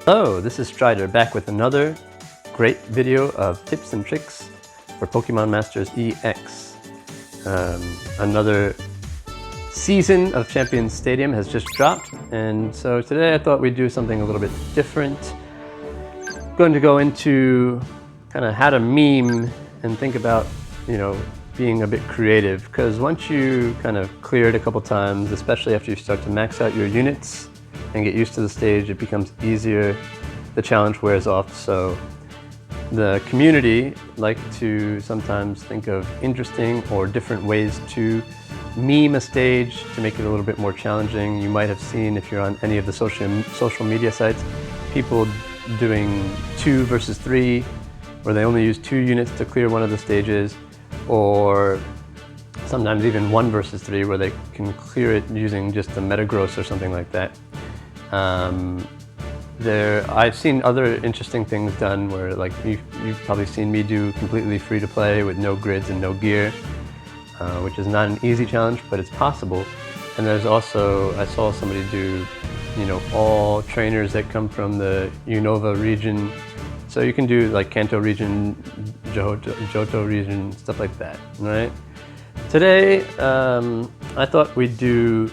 Hello, this is Strider back with another great video of tips and tricks for Pokemon Masters EX. Another season of Champions Stadium has just dropped, and so today I thought we'd do something a little bit different. Going to go into kind of how to meme and think about, being a bit creative, because once you kind of clear it a couple times, especially after you start to max out your units and get used to the stage, it becomes easier. The challenge wears off. So the community like to sometimes think of interesting or different ways to meme a stage to make it a little bit more challenging. You might have seen, if you're on any of the social media sites, people doing 2 versus 3, where they only use 2 units to clear one of the stages, or sometimes even 1 versus 3, where they can clear it using just a Metagross or something like that. I've seen other interesting things done where, like, you've probably seen me do completely free to play with no grids and no gear, which is not an easy challenge, but it's possible. And there's also, I saw somebody do, all trainers that come from the Unova region. So you can do like Kanto region, Johto region, stuff like that, right? Today, I thought we'd do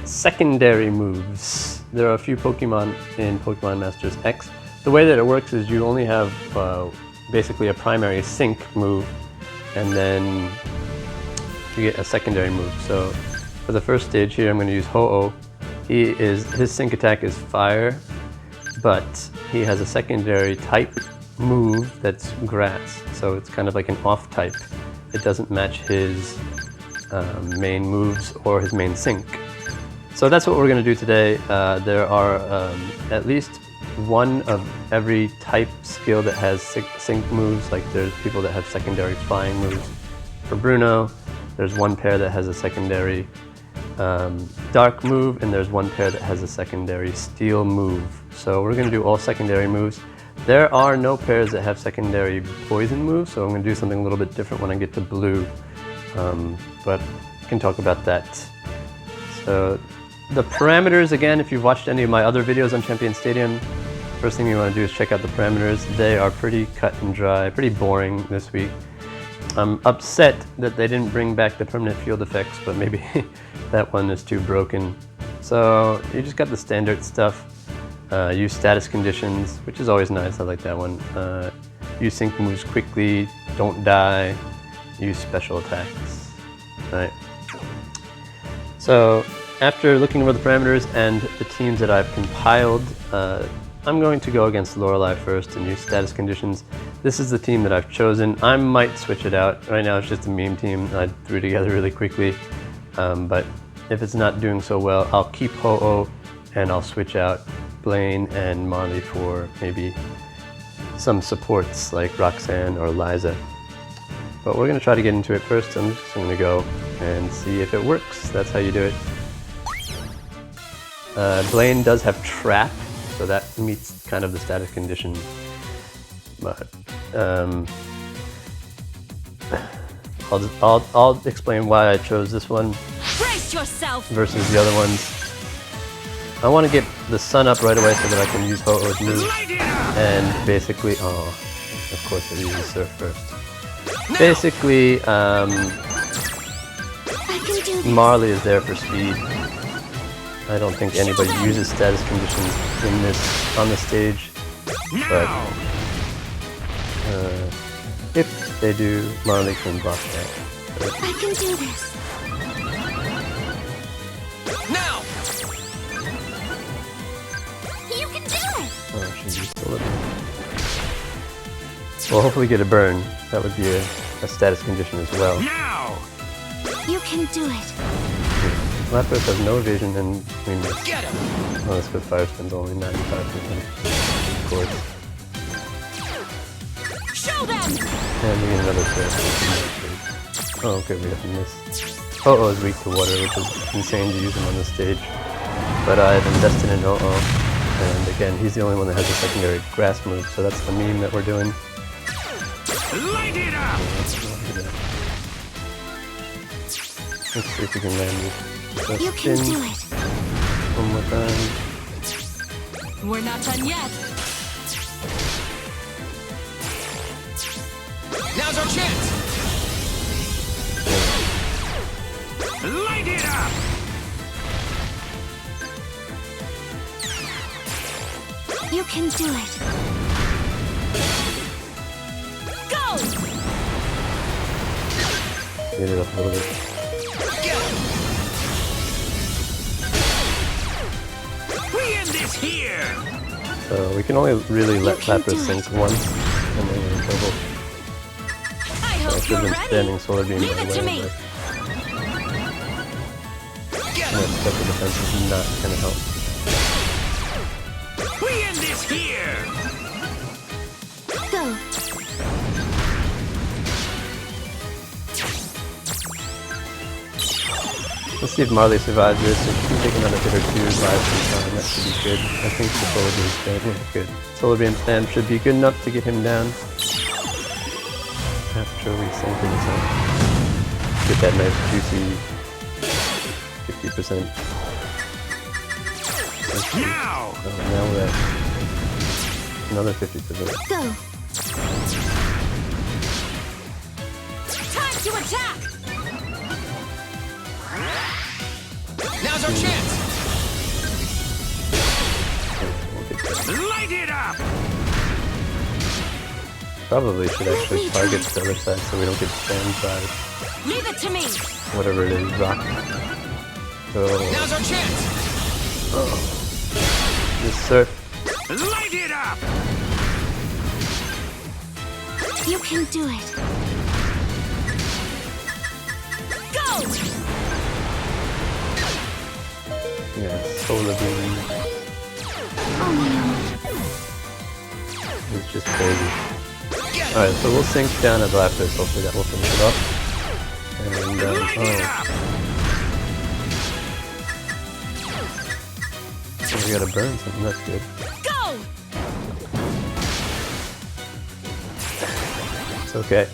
secondary moves. There are a few Pokemon in Pokemon Masters X. The way that it works is you only have basically a primary sync move, and then you get a secondary move. So for the first stage here, I'm going to use Ho-Oh. His sync attack is fire, but he has a secondary type move that's grass. So it's kind of like an off type. It doesn't match his main moves or his main sync. So that's what we're going to do today. There are at least one of every type skill that has sync moves. Like, there's people that have secondary flying moves. For Bruno, there's one pair that has a secondary dark move, and there's one pair that has a secondary steel move. So we're going to do all secondary moves. There are no pairs that have secondary poison moves, so I'm going to do something a little bit different when I get to blue. But we can talk about that. So the parameters, again, if you've watched any of my other videos on Champions Stadium, first thing you want to do is check out the parameters. They are pretty cut and dry, pretty boring this week. I'm upset that they didn't bring back the permanent field effects, but maybe that one is too broken. So you just got the standard stuff. Use status conditions, which is always nice. I like that one. Use sync moves quickly, don't die, use special attacks. Right. So after looking over the parameters and the teams that I've compiled, I'm going to go against Lorelei first and use status conditions. This is the team that I've chosen. I might switch it out. Right now it's just a meme team I threw together really quickly. But if it's not doing so well, I'll keep Ho-Oh and I'll switch out Blaine and Marley for maybe some supports like Roxanne or Liza. But we're going to try to get into it first. I'm just going to go and see if it works. That's how you do it. Blaine does have Trap, so that meets kind of the status condition. But I'll explain why I chose this one versus the other ones. I want to get the sun up right away so that I can use Ho-Oh's move. And basically, of course it uses Surf first. Basically, Marley is there for speed. I don't think anybody uses status conditions on the stage, but if they do, Marley can block that. But I can do this. Now. You can do it. Oh, she's just a little. We'll hopefully get a burn. That would be a status condition as well. Now. You can do it. Lapras has no evasion, and we miss. Oh, that's because Fire Spin's only 95%. Of course. Show them! And we get another Surf. Oh, okay, we have to miss. Oh is weak to water, which is insane to use him on this stage. But I've invested in Oh, and again, he's the only one that has a secondary grass move, so that's the meme that we're doing. Light it up! Let's see if we can land this. You can do it. One more time. We're not done yet. Now's our chance! Light it up! You can do it. Go! Get it up a little bit. We end this here! So we can only really let can Lapras do sink once, and then we're in trouble. I I hope should you're have been ready. standing Solar Beam Leave right it to away, me. but that special defense is not going to help. We end this here! Go! Let's see if Marley survives this. If she can take another hit or two, revive some time, that should be good. I think the Solar Beam stand is good. Solar Beam stand should be good enough to get him down. After we sink in some. Get that nice juicy 50%. Now! Oh, now we're at another 50%. Go! Time to attack! Now's our chance! We'll get that. Light it up! Probably should actually target the other side so we don't get spammed by Leave it to me! whatever it is, rock. So, Now's our chance! this surf. Light it up! You can do it. Go! Yeah, Solar Beam Oh is just crazy. Alright, so we'll sink down at Lapras, hopefully that will finish it off. And, oh, we gotta burn something, that's good. Go! It's okay.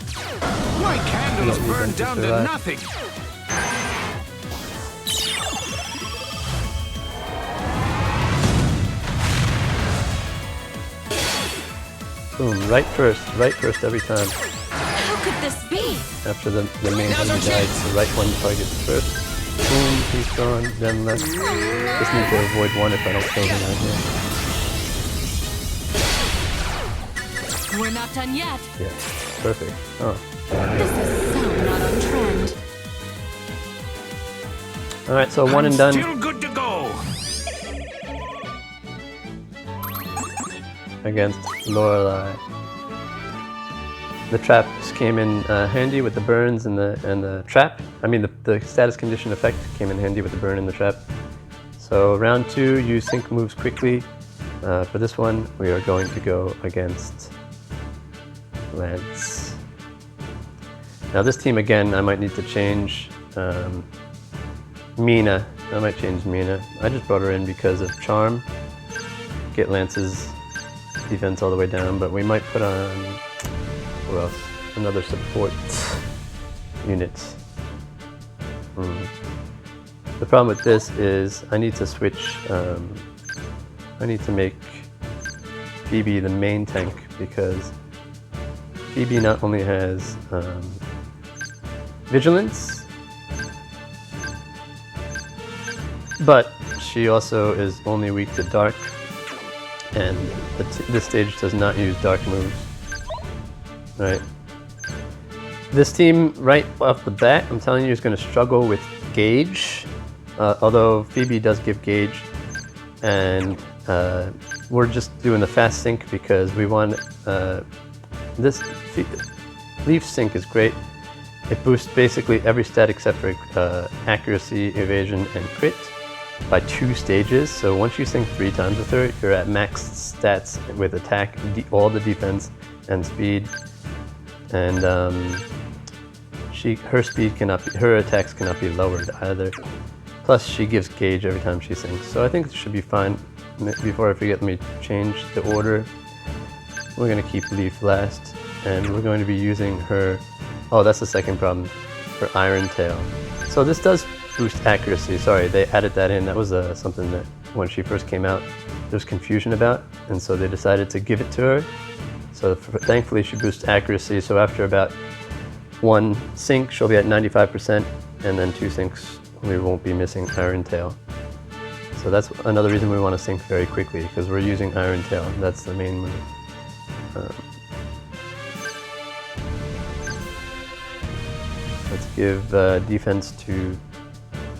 My candles Yeah, you burn can down to survive. nothing. Boom, right first every time. How could this be? After the main Now's our enemy dies, chance. the right one targets first. Boom, he's gone, then left. Just need to avoid one if I don't kill him out here. We're not done yet. Yeah, perfect. Oh. This is so not on trend. Alright, so one and done Still good to go. against Lorelei. The traps came in handy with the burns and the trap. I mean, the status condition effect came in handy with the burn and the trap. So round 2, you sync moves quickly. For this one, we are going to go against Lance. Now this team again, I might need to change Mina. I might change Mina. I just brought her in because of Charm. Get Lance's defense all the way down, but we might put on, who else? Another support unit. The problem with this is I need to switch, I need to make Eevee the main tank because Eevee not only has Vigilance, but she also is only weak to Dark, and this stage does not use Dark moves. Right. This team, right off the bat, I'm telling you, is going to struggle with Gauge, although Phoebe does give Gauge, and we're just doing the fast sync because we want this Leaf Sync is great. It boosts basically every stat except for accuracy, evasion, and crit by 2 stages. So once you sync 3 times with her, you're at max stats with attack, all the defense, and speed. And her attacks cannot be lowered either. Plus, she gives Gauge every time she syncs. So I think it should be fine. Before I forget, let me change the order. We're going to keep Leaf last, and we're going to be using her. Oh, that's the second problem, her Iron Tail. So this does boost accuracy. Sorry, they added that in. That was something that when she first came out, there's confusion about, and so they decided to give it to her. So thankfully she boosts accuracy, so after about 1 sync she'll be at 95%, and then 2 syncs we won't be missing Iron Tail. So that's another reason we want to sync very quickly, because we're using Iron Tail. That's the main move. Let's give defense to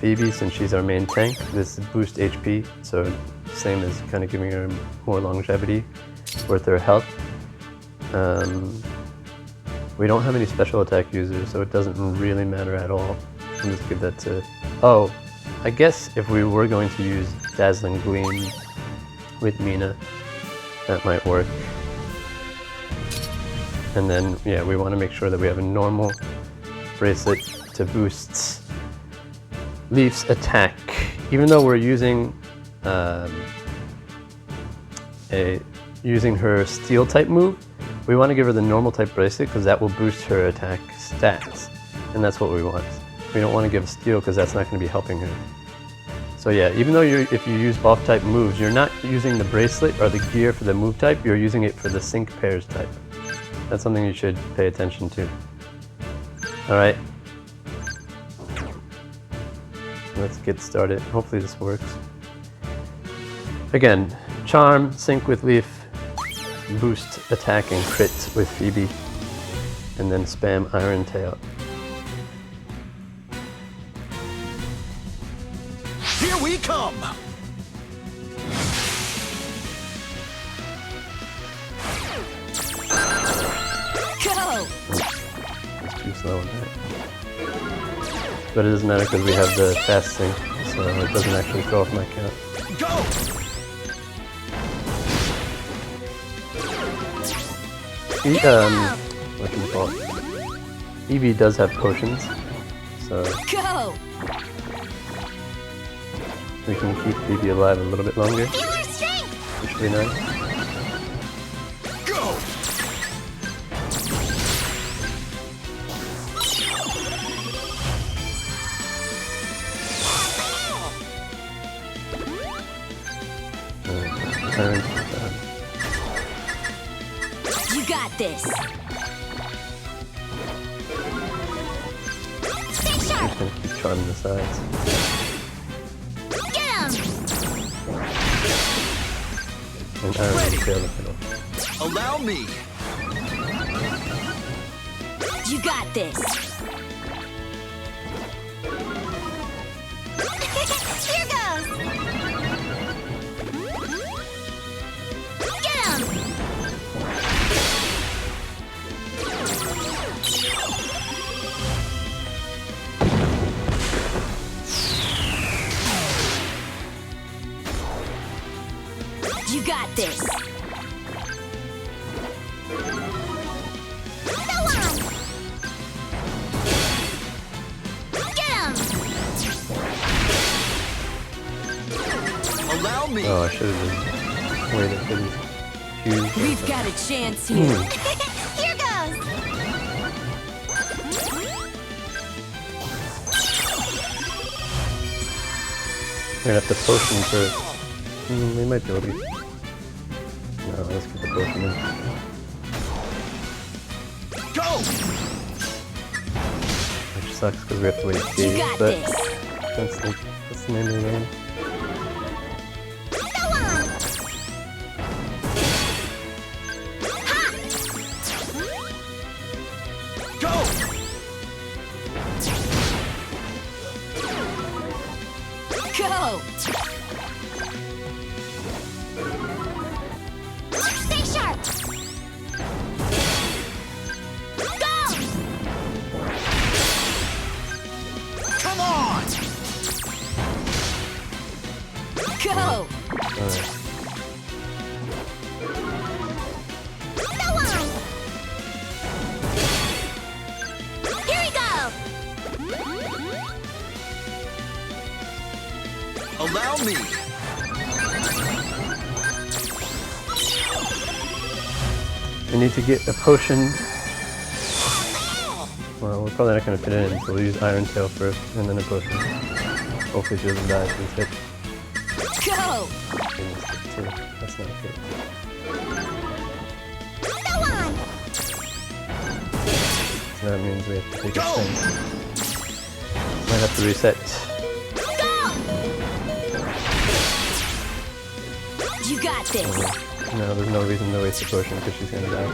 Eevee since she's our main tank. This is boost HP, so same as kind of giving her more longevity worth her health. We don't have any special attack users, so it doesn't really matter at all. I'll just give that to... Oh, I guess if we were going to use Dazzling Gleam with Mina, that might work. And then, yeah, we want to make sure that we have a normal bracelet to boost Leaf's attack. Even though we're using using her Steel type move, we want to give her the normal type bracelet because that will boost her attack stats, and that's what we want. We don't want to give Steel because that's not going to be helping her. So yeah, even though if you use off type moves, you're not using the bracelet or the gear for the move type, you're using it for the sync pairs type. That's something you should pay attention to. Alright. Let's get started. Hopefully this works. Again, Charm, sync with Leaf, boost attack and crit with Eevee, and then spam Iron Tail. Here we come! Go! It's too slow on that. But it doesn't matter because we have the fast sync, so it doesn't actually throw off my count. Go! Whatchamacallit? Eevee does have potions, so Go! we can keep Eevee alive a little bit longer, Healer strength! which should be nice. Go! You got this! Stay I'm sharp! just gonna keep charming the sides. Get him! And Iron Tail the middle. Allow me! You got this! Here goes! Get him! You got this! Go on! Get him! Allow me! Oh, I should have been waiting for these cues. We've got a chance here. Here goes! We're gonna have to potion first. We might be able to get... No, let's get the potion in. Go! Which sucks because we have to wait You days, got but this! that's the name of the game. Go on! Ha! Go! Go! Stay sharp! Go! Come on! Go! Alright. Go on! Here we go! Allow me! We need to get a potion. Well, we're probably not going to fit it in, so we'll use Iron Tail first, and then a potion. Hopefully she doesn't die if it's hit. Go! And it's hit. too. That's not good. Stouland! So that means we have to take a swing. Might have to reset. Go! You got this. No, there's no reason to waste the potion because she's gonna die.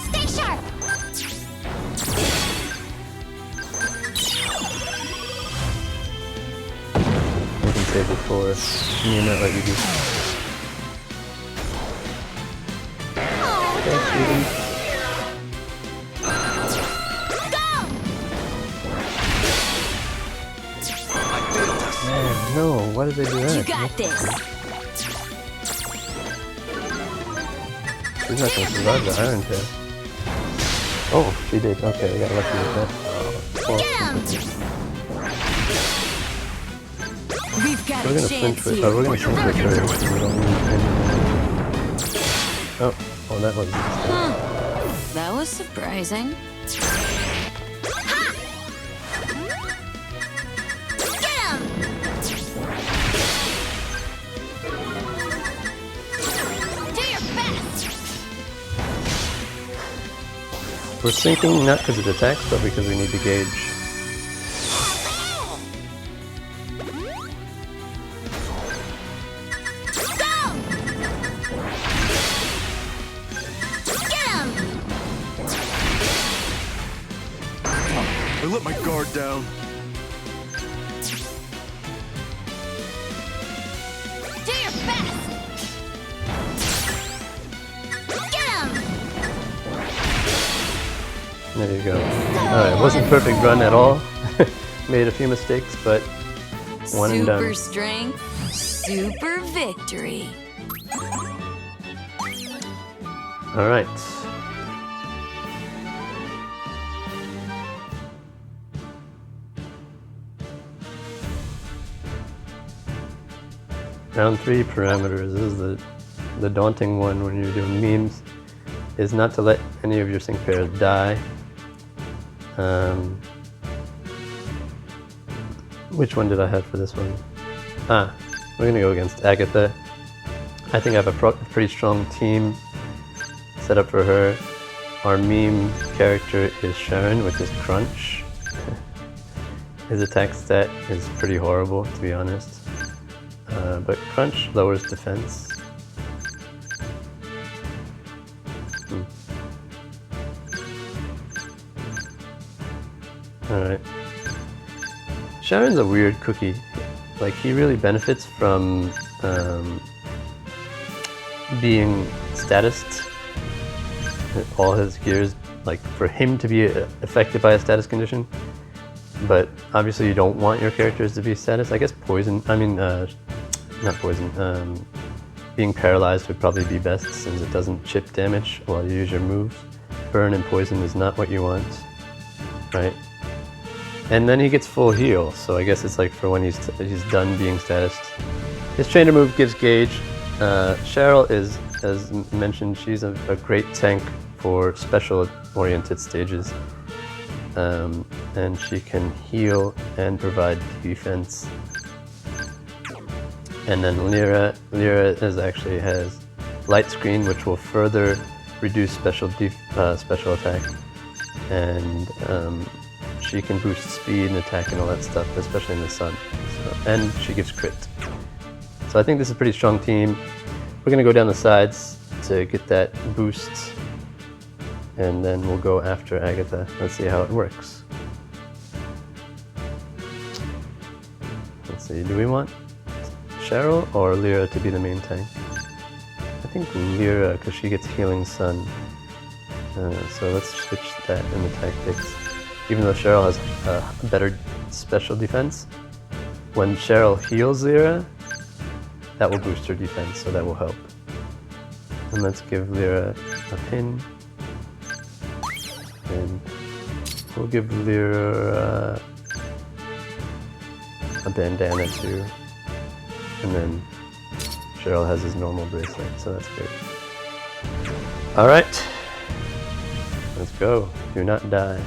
Stay sharp! We can save it for me and not let you do. Thanks, Eevee. Man, no, why did they do You that? got this. She's not gonna survive the Iron Tail. Oh, she did. Okay, I got lucky with that. Oh, Get him! We've got we're a gonna chance flinch with. here. Oh, we're gonna flinch with her. We don't need any. Oh, that was. Huh. That was surprising. Get him! Do your best! We're sinking not because it attacks, but because we need to gauge. I let my guard down. Do your best! Get him! There you go. Alright, wasn't perfect run at all. Made a few mistakes, but one and done. Super strength, super victory. Alright. Round 3 parameters. This is the daunting one when you're doing memes. Is not to let any of your sync pairs die. Which one did I have for this one? We're gonna go against Agatha. I think I have a pretty strong team set up for her. Our meme character is Sharon, which is Crunch. His attack stat is pretty horrible, to be honest. But Crunch lowers defense. Alright. Sharon's a weird cookie. Like, he really benefits from being statused. All his gears, like, for him to be affected by a status condition. But obviously you don't want your characters to be status. I guess poison, not poison, being paralyzed would probably be best since it doesn't chip damage while you use your moves. Burn and poison is not what you want, right? And then he gets full heal, so I guess it's like for when he's done being statused. His trainer move gives gauge. Cheryl is, as mentioned, she's a great tank for special-oriented stages. And she can heal and provide defense. And then Lyra has light screen, which will further reduce special attack, and she can boost speed and attack and all that stuff, especially in the sun. So, and she gives crit. So I think this is a pretty strong team. We're gonna go down the sides to get that boost, and then we'll go after Agatha. Let's see how it works. Let's see, do we want Cheryl or Lyra to be the main tank? I think Lyra, because she gets Healing Sun. So let's switch that in the tactics. Even though Cheryl has a better special defense, when Cheryl heals Lyra, that will boost her defense, so that will help. And let's give Lyra a pin. And we'll give Lyra a bandana too. And then Cheryl has his normal bracelet, so that's great. Alright. Let's go. Do not die.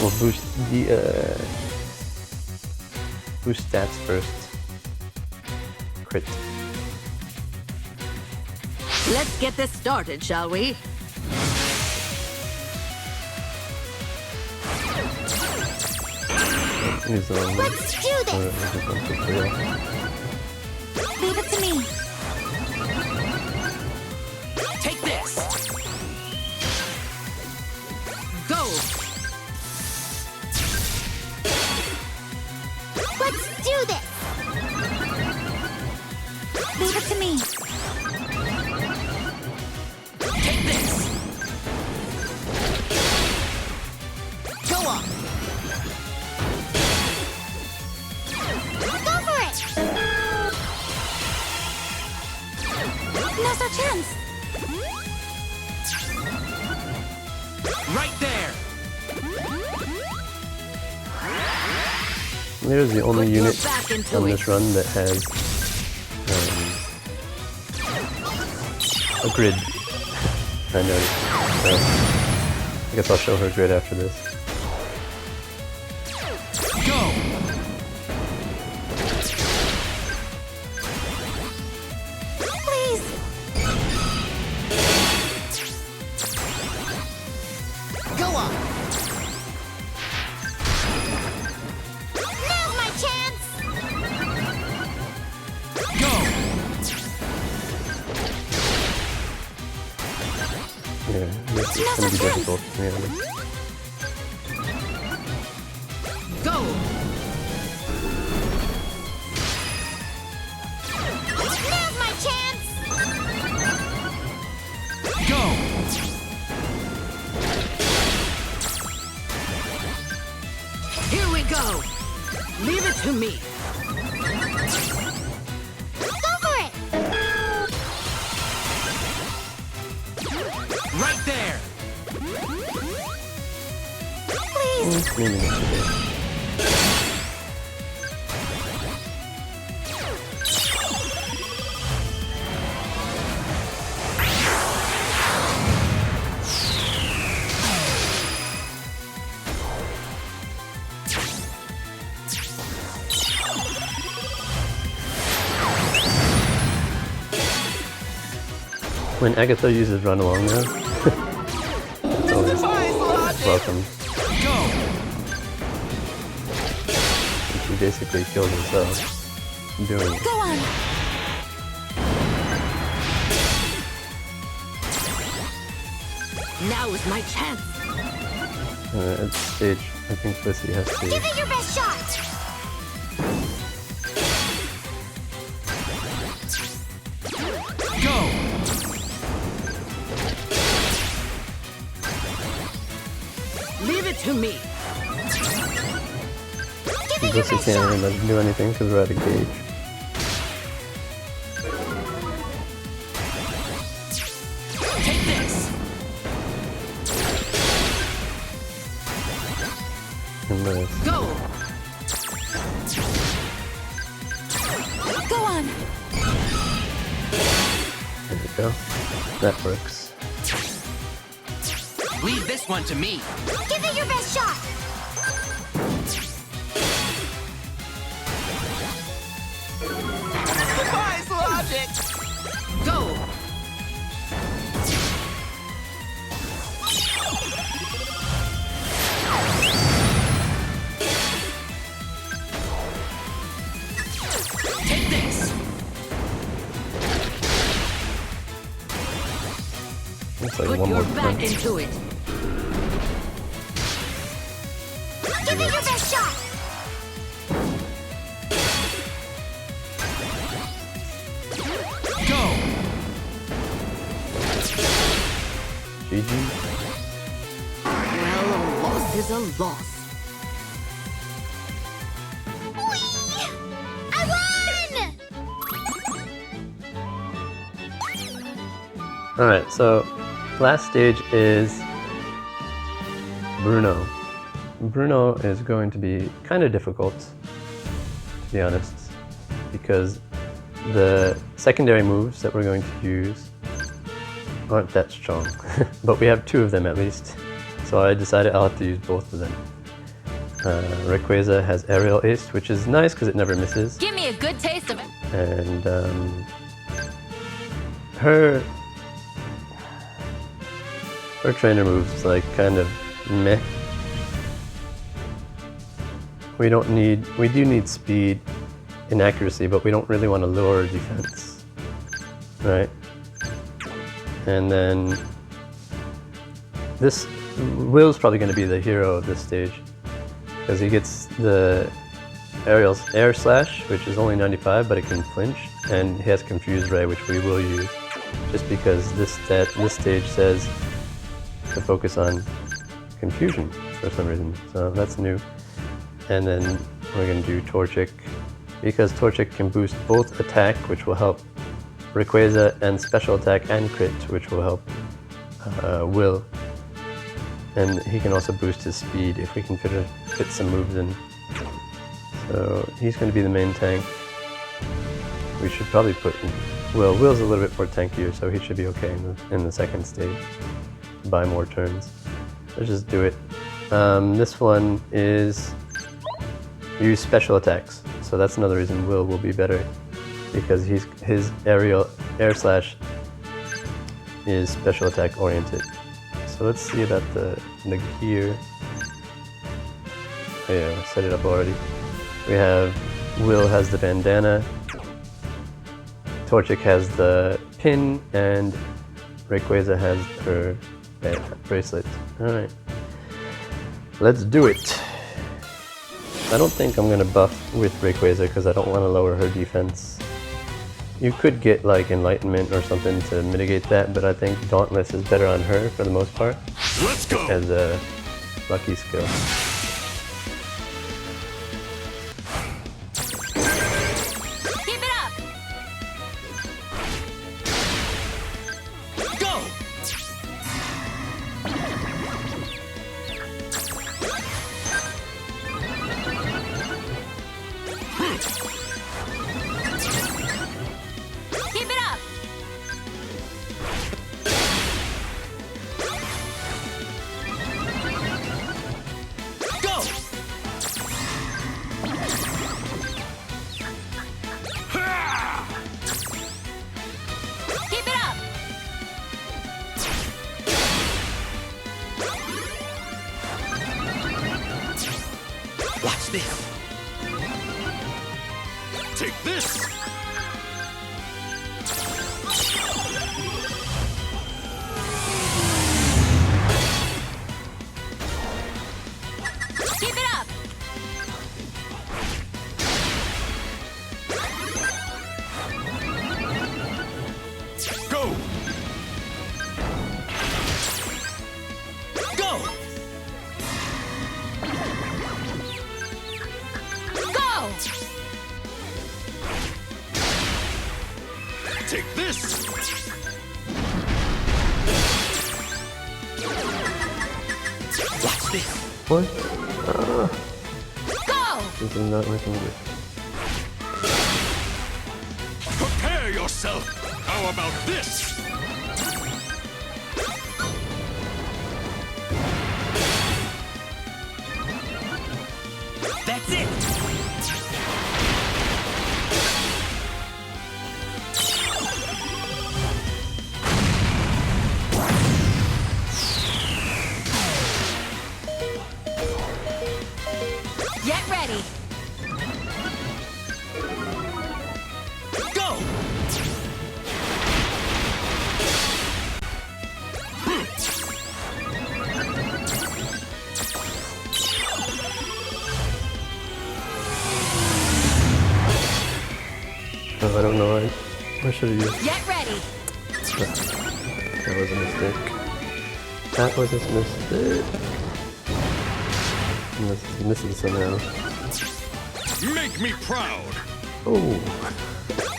We'll boost the boost stats first. crit. Let's get this started, shall we? Use Let's do this. Leave it to me. Take this! Go! Let's do this. Leave it to me. Take this! Go on! Go for it. Now's our chance. Right there! There's the only Put your unit back into on it. this run that has a grid. I noticed. So I guess I'll show her grid after this. Go! Please. Go on! Now's my chance. Go! Yeah, this is gonna be difficult. Yeah. Go! Now's my chance. Go! Here we go! Leave it to me! Go for it. Right there! Please. Maybe not today. When Agatha uses run along now, it's always welcome. Go! She basically killed herself doing it. Go on. Now is my chance! At this stage, I think Lissy has Give to. it your best shot. Go! Leave it to me! Give it your Lissy best can't shot. really do anything because we're out of gauge. Take this! And this. Go! Go on. There we go. That works. Leave this one to me! Give it your best shot. Defies logic! Go! Take this! Looks like Put one your more back punch. into it! Give it your best shot. Go! GG. Well, a loss is a loss. Whee! I won! Alright, so last stage is Bruno. Bruno is going to be kind of difficult, to be honest, because the secondary moves that we're going to use aren't that strong. But we have two of them at least, so I decided I'll have to use both of them. Rayquaza has Aerial Ace, which is nice because it never misses. Give me a good taste of it. And her trainer moves like kind of meh. We do need speed and accuracy, but we don't really want to lower defense, right? And then this Will's probably going to be the hero of this stage because he gets the air slash, which is only 95, but it can flinch, and he has Confuse Ray, which we will use just because this stage says to focus on confusion for some reason. So that's new. And then we're going to do Torchic because Torchic can boost both attack, which will help Rayquaza, and special attack and crit, which will help Will. And he can also boost his speed if we can fit some moves in. So he's going to be the main tank. We should probably put Will. Will's a little bit more tankier, so he should be okay in the second stage. Buy more turns. Let's just do it. This one is use special attacks. So that's another reason Will be better, because his air slash is special attack oriented. So let's see about the gear. Oh yeah, I set it up already. We have Will has the bandana, Torchic has the pin, and Rayquaza has her bracelet. Alright, let's do it. I don't think I'm gonna buff with Rayquaza because I don't want to lower her defense. You could get like Enlightenment or something to mitigate that, but I think Dauntless is better on her for the most part. Let's go! As a lucky skill. Keep it up! Go! Keep it up! Go! Ha! Keep it up! Watch this! Take this! Keep it up! Go! Go! Go! Take this! Watch this! What? Go! This is not working good. Prepare yourself! How about this? That's it! Get ready! Go! Oh, I don't know why. I should have used Get ready! that was a mistake. That was a mistake. This is missing somehow. Make me proud! Oh.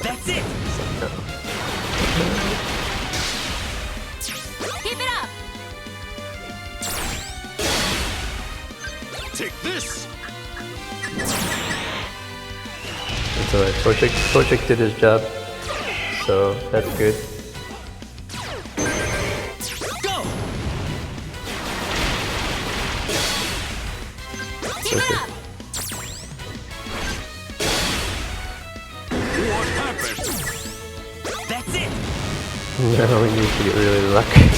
That's it! Keep it up! Take this! It's alright. Torchic did his job, so that's good. Go! Keep it up! What Now we need to get really lucky.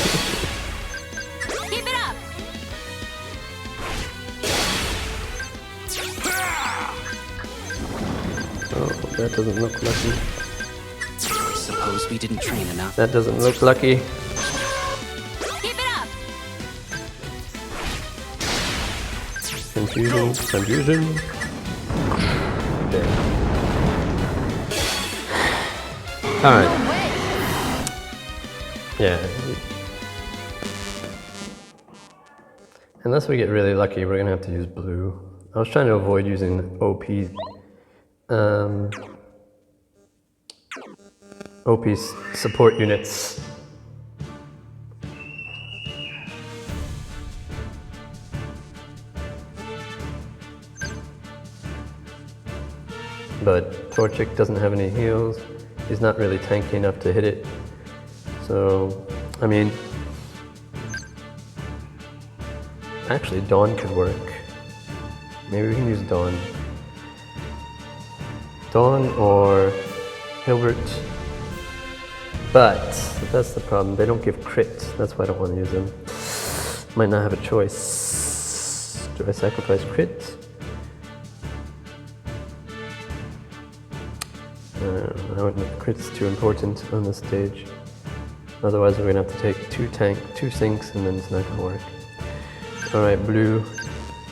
Keep it up. Oh, that doesn't look lucky. Suppose we didn't train enough. That doesn't look lucky. Keep it up. Confusion, confusion. Okay. Alright. No way. Yeah. Unless we get really lucky, we're gonna have to use blue. I was trying to avoid using OP support units. But Torchic doesn't have any heals. He's not really tanky enough to hit it. So, I mean, actually Dawn could work. Maybe we can use Dawn. Dawn or Hilbert. But that's the problem. They don't give crit. That's why I don't want to use them. Might not have a choice. Do I sacrifice crit? Crit's too important on this stage. Otherwise we're gonna have to take two sinks and then it's not gonna work. Alright, blue,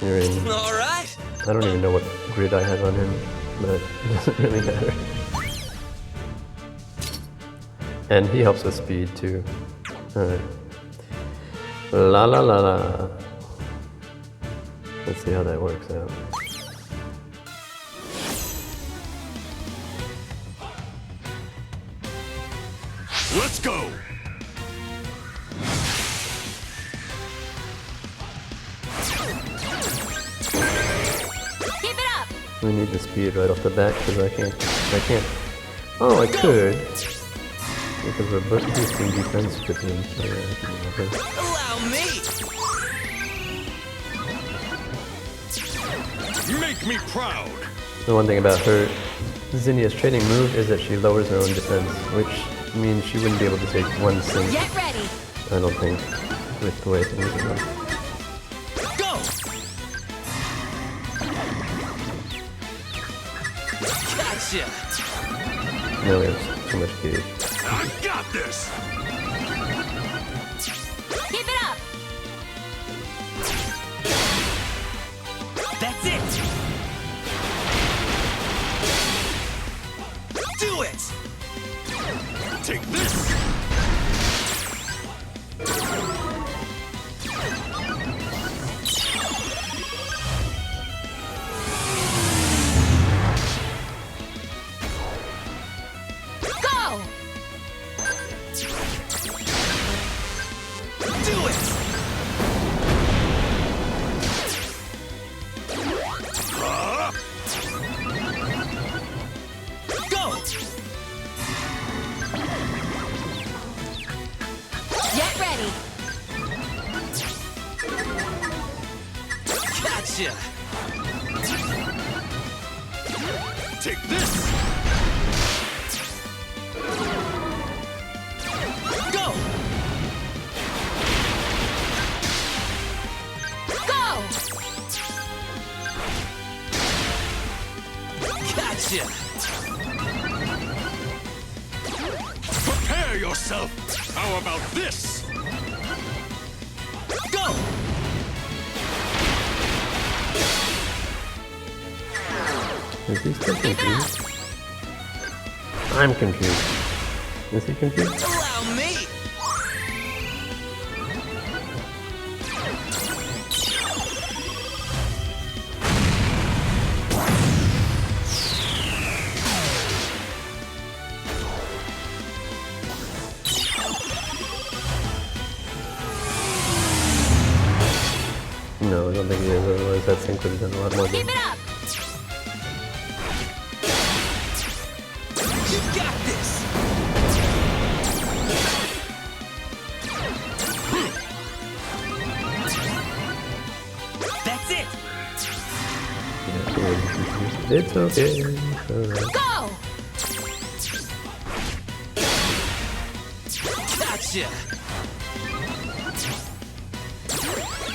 you're in. Alright! I don't even know what grid I have on him, but it doesn't really matter. And he helps with speed too. Alright. La la la la. Let's see how that works out. Let's go! Keep it up. We need the speed right off the bat because I can't. Oh, I could. Because we're boosting defense with him. So yeah, I can do that. Allow me! Make me proud! The one thing about her Zinnia's training move is that she lowers her own defense, which means she wouldn't be able to take one sink. Get ready. I don't think, with the way things are going. Go! Gotcha! Now we have too much gauge. I got this! Keep it up. That's it! Do it! Take this! Go. Do it! Go! Get ready. Gotcha! Take this! Go! Go. Gotcha! Prepare yourself! How about this? Go! Is he still confused? I'm confused. Is he confused? Allow me! No, I don't think he is, otherwise that sync would have done a lot more Keep damage. it up. You got this! That's it! It's okay. Alright. Go. Gotcha!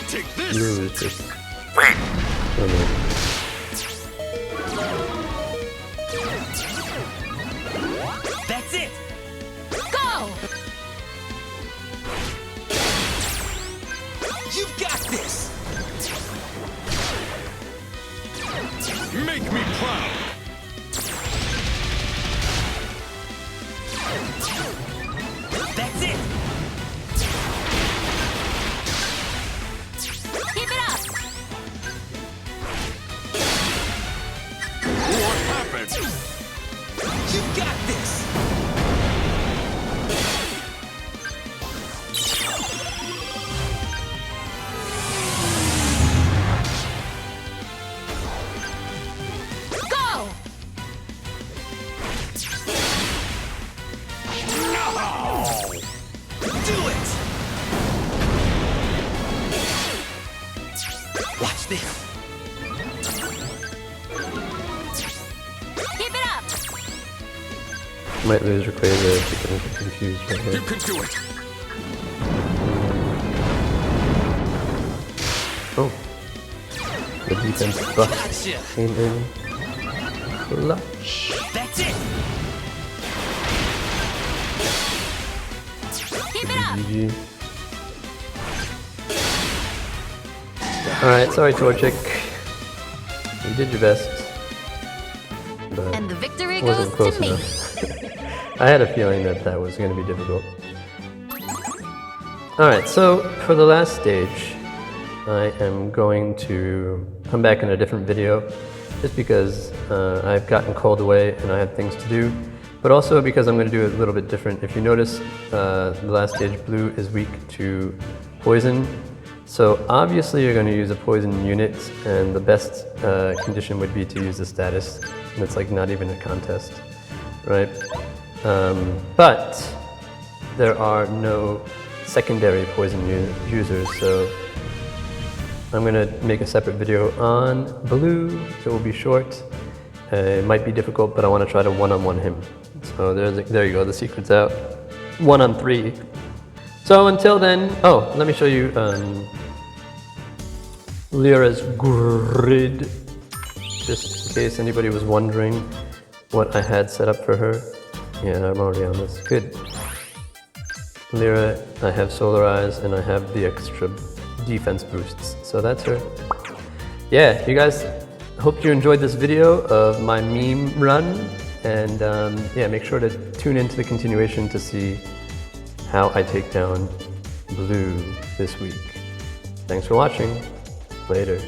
Take this! Blue is just... Oh, no. That's it! Go! You've got this! Make me proud! That's it! Keep it up! What happened? You've got this! Go! No! Do it! Watch this! Keep it up! Might lose Rayquaza if you get confused right You here. can do it! Oh. The defense buff Gotcha! came in clutch. That's it! Keep it up! GG. Alright, sorry Torchic. You did your best. But And the victory it wasn't goes close to me. enough. I had a feeling that that was going to be difficult. Alright, so for the last stage, I am going to come back in a different video just because I've gotten called away and I have things to do, but also because I'm going to do it a little bit different. If you notice, the last stage, blue is weak to poison, so obviously you're going to use a poison unit, and the best condition would be to use the status, and it's like not even a contest, right? But there are no secondary poison users, so I'm going to make a separate video on blue. It will be short. It might be difficult, but I want to try to one-on-one him. So there you go, the secret's out. 1-on-3. So until then, oh, let me show you Lyra's grid, just in case anybody was wondering what I had set up for her. Yeah, I'm already on this. Good. Lyra, I have Solar Eyes, and I have the extra defense boosts. So that's her. Yeah, you guys, hope you enjoyed this video of my meme run. And yeah, make sure to tune into the continuation to see how I take down blue this week. Thanks for watching. Later.